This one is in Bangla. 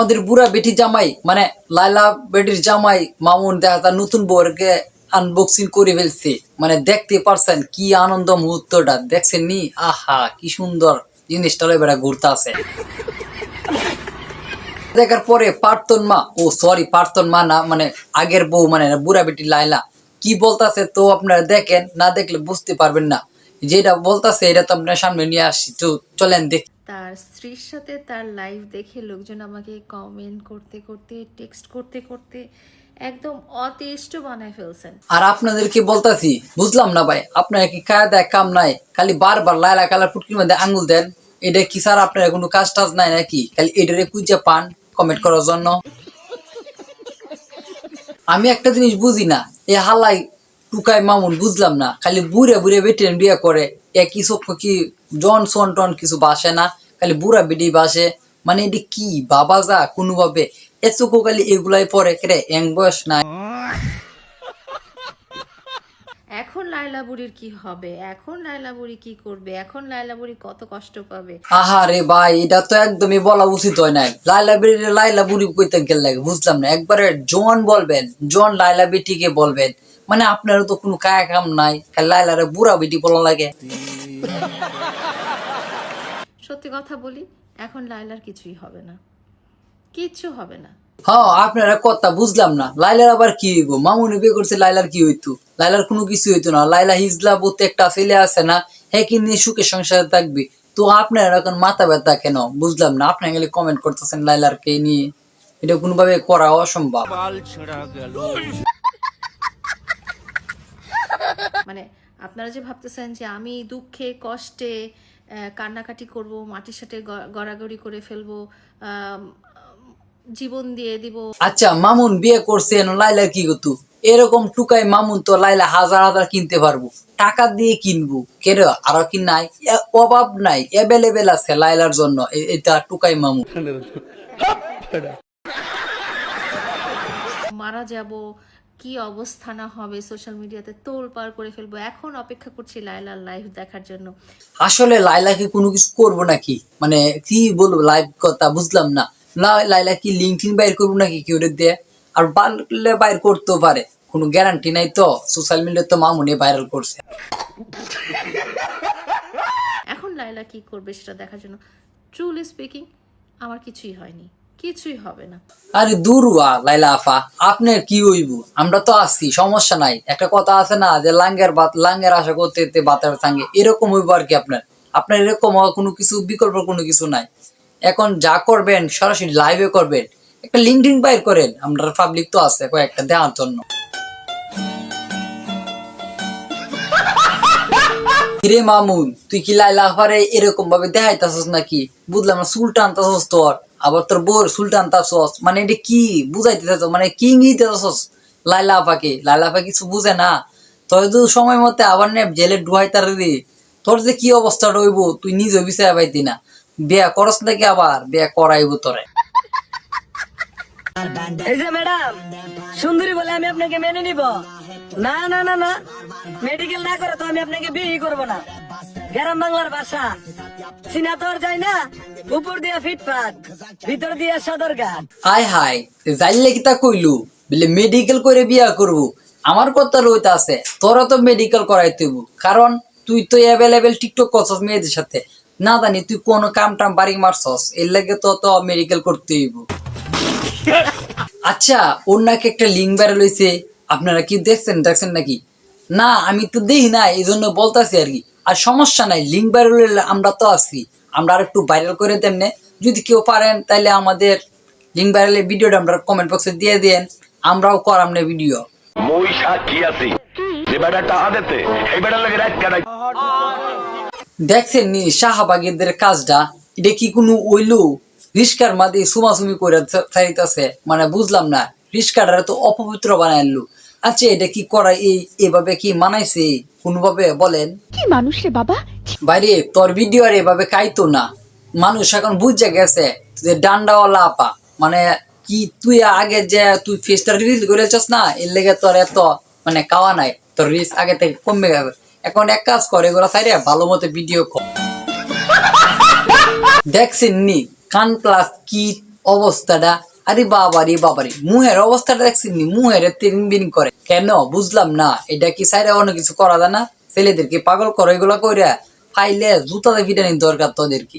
আমাদের বুড়া বেটি জামাই মানে লাইলা বেটির জামাই মামুন দেখা যায় নতুন বউকে আনবক্সিং করে ফেলছে। মানে দেখতে পারছেন কি আনন্দ মুহূর্তটা, দেখছেন নি? আহা কি সুন্দর জিনিসটা বেড়া ঘুরতে আছে। দেখার পরে প্রার্থন মা, ও সরি প্রার্থন মা না, মানে আগের বউ মানে বুড়া বেটি লাইলা কি বলতাছে তো আপনারা দেখেন, না দেখলে বুঝতে পারবেন না। যেটা বলতাছে এটা তো আপনার সামনে নিয়ে আসছি, তো চলেন দেখ। তার স্ত্রীর সাথে তার লাইভ দেখে লোকজন আমাকে কমেন্ট করতে করতে টেক্সট করতে করতে একদম অতিষ্ঠ বানায় ফেলছেন। আর আপনাদেরকে বলতাছি, বুঝলাম না ভাই, আপনারা কি খায় দেয় কাম নাই, খালি বারবার লাইলা কালার ফুটকির মধ্যে আঙ্গুল দেন। এটা কি স্যার আপনার কোনো কাজ টাজ নাই নাকি? খালি এটারে খুঁজে পান কমেন্ট করার জন্য। আমি একটা জিনিস বুঝি না, এ হালাই টুকাই মামুন বুঝলাম না, খালি বুড়ে বুড়ে বেটে বিয়ে করে। একই চোখ কি জন সন টন কিছু বাসে না, খালি বুড়া বেটি বাসে। মানে এটা কি বাবা যা কোনোভাবে এ চোখও খালি এগুলাই পরে কেরে এং বয়স নাই। এখন লায়লা বুড়ির কি হবে, এখন লায়লা বুড়ি কি করবে, এখন লায়লা বুড়ি কত কষ্ট পাবে। আহারে ভাই, এটা তো একদমই বলা উচিত হয় নাই। লাইলা বেটি লাইলা বুড়ি কইতে গেল লাগে বুঝলাম না, একবারে জন বলবেন, জন লাইলা বেটিকে বলবেন। মানে আপনারও তো কোনো কায়া কাম নাই, খালি লাইলারে বুড়া বেটি বলা লাগে। সত্যি কথা বলি, এখন লায়লার কিছুই হবে না, কিচ্ছু হবে না। হ্যাঁ আপনারা কথা বুঝলাম না, লাইলার আবার কি হইব? মামুনি বিয়ে করছে, লাইলার কি হইতো? লাইলার কোনো কিছু হইতো না। লাইলা হিজলা বলতে একটা ছেলে আছে না, হ্যাঁ কি নিয়ে সুখে সংসারে থাকবে। তো আপনারা এখন মাথা ব্যথা কেন বুঝলাম না? আপনারা গেলে কমেন্ট করতেছেন লাইলার কে নিয়ে, এটা কোনোভাবে করা অসম্ভব। মানে আপনারা যে ভাবতেছেন যে আমি দুঃখে কষ্টে কান্নাকাটি করব, মাটির সাথে গড়াগড়ি করে ফেলবো, জীবন দিয়ে দিব। আচ্ছা মামুন বিয়ে করছে, লাইলার কি করতো? এরকম টুকাই মামুন তো লাইলা হাজার হাজার কিনতে পারবো, টাকা দিয়ে কিনবো কেন? আরো কি নাই? অভাব নাই, অ্যাভেলেবেল আছে লাইলার জন্য এটা টুকাই মামুন। মারা যাব, কি অবস্থা না হবে, সোশ্যাল মিডিয়াতে তোলপাড় করে ফেলবো। এখন অপেক্ষা করছি লায়লার লাইভ দেখার জন্য। আসলে লাইলাকে কোনো কিছু করবো নাকি, মানে কি বলবো লাইভ কথা বুঝলাম না। লাইলা কি লিঙ্কডিন বাইর করবো নাকি কেউ দিয়ে? আর পারলে বাইর করতেও পারে, কোনো গ্যারান্টি নাই তো। সোশ্যাল মিডিয়া তো মামুনি ভাইরাল করছে। এখন লায়লা কি করবে সেটা দেখার জন্য। ট্রুলি স্পিকিং, আমার কিছুই হয়নি, কিছুই হবে না। আরে দূরুয়া লাইলা আফা, আপনার কি হইব? আমরা তো আছি, সমস্যা নাই। একটা কথা আছে না যে লাঙ্গের ভাত লাঙ্গের আশা করতে বাতের সঙ্গে, এরকম হইব আর কি। আপনার আপনার এরকম কোনো কিছু বিকল্প কোনো কিছু নাই। এখন যা করবেন সরাসরি লাইভে করবেন, একটা লিঙ্কডিন বাইর করেন, আমরা পাবলিক তো আছে কয়েকটা দেওয়ার জন্য। রে মামুন, তুই কি লাইলা আফারে এরকম ভাবে দেখাইতাছস নাকি? বুঝলাম না, চুল টানতাছস তোর, আবার তোর বোর চুল টানতাছস, মানে এটা কি বুঝাইতেছস? মানে কি ইঙ্গিতেছস লাইলা আফাকে? লাইলা আফা কিছু বুঝে না। তোর তো সময় মতে আবার নে জেলে ডুয়াইতার রে, তোর যে কি অবস্থা রইব তুই নিজে বিচার পাইতি না। বিয়া করস নাকি? আবার বিয়া করাইব তোরে। এই যে ম্যাডাম, সুন্দরী বলে আমি আপনাকে মেনে নিব না? না না না, মেডিকেল না করে তো আমি আপনাকে বিয়ে করব না। গ্রাম বাংলার ভাষা চিনা তোর যাই না, উপর দিয়া ফিটফাট ভিতর দিয়া সদরঘাট। হাই হাই, যাইলে কি তা কইলু বলে মেডিকেল করে বিয়া করব? আমার কথা রইতে আছে, তোরা তো মেডিকেল করাইতে হইব, কারণ তুই তো অ্যাভেলেবেল টিকটক করছস মেয়েদের সাথে। না জানি তুই কোন কাম টাম বাড়ি মারছস, এর লাগে তো তো মেডিকেল করতে হইব। আচ্ছা ওর নাকি একটা লিঙ্ক বের লইছে, আপনারা কি দেখছেন নাকি? না আমি তো দেখি না, এই জন্য বলতাছি আর কি। আর সমস্যা নাই, লিঙ্ক বের লইলে আমরা তো আছি, আমরা আর একটু ভাইরাল করে দেমনে। যদি কেউ পারেন তাহলে আমাদের লিঙ্ক ভাইরালের ভিডিওটা আমরা কমেন্ট বক্সে দিয়ে দেন, আমরাও করাম না ভিডিও। মই সাক্ষী আছি যে বেটাটা আদেতে এই বেটার লাগে রাত কাটাই। দেখছেন নি শাহবাগীদের কাজটা? এটা কি কোনো ওইলো? রিস্কার মাঝে সুমাসুমি করে চাইতেছে, মানে বুঝলাম না, রিস্কাটা তো অপবিত্র বানাইলো। আচ্ছা এটা কি করা এভাবে কি মানাইছে কোনোভাবে বলেন? কি মানুষ রে বাবা। বাইরে তোর ভিডিও আর এভাবে কাইতো না। মানুষ এখন বুঝে গেছে যে ডান্ডাওয়ালা আপা, মানে কি তুই আগে যে তুই ফেসটা রিলিজ করেছিস না, এর লেগে তোর এত মানে কাওয়া নাই, তোর রিস্ক আগে থেকে কমে যাবে। এখন এক কাজ করে এগুলো সাইডে ভালো মতো ভিডিও কর। দেখছেন নি কান প্লাস কি অবস্থাটা, আরে বাবারে মুহের অবস্থাটা দেখছেন নি, মুহের তিরিং বিরিং করে কেন বুঝলাম না। এটা কি সাইডে অন্য কিছু করা যায় না? ছেলেদেরকে পাগল করে এগুলা কইরা ফাইলে জুতাতে পিটানির দরকার তোদের কি?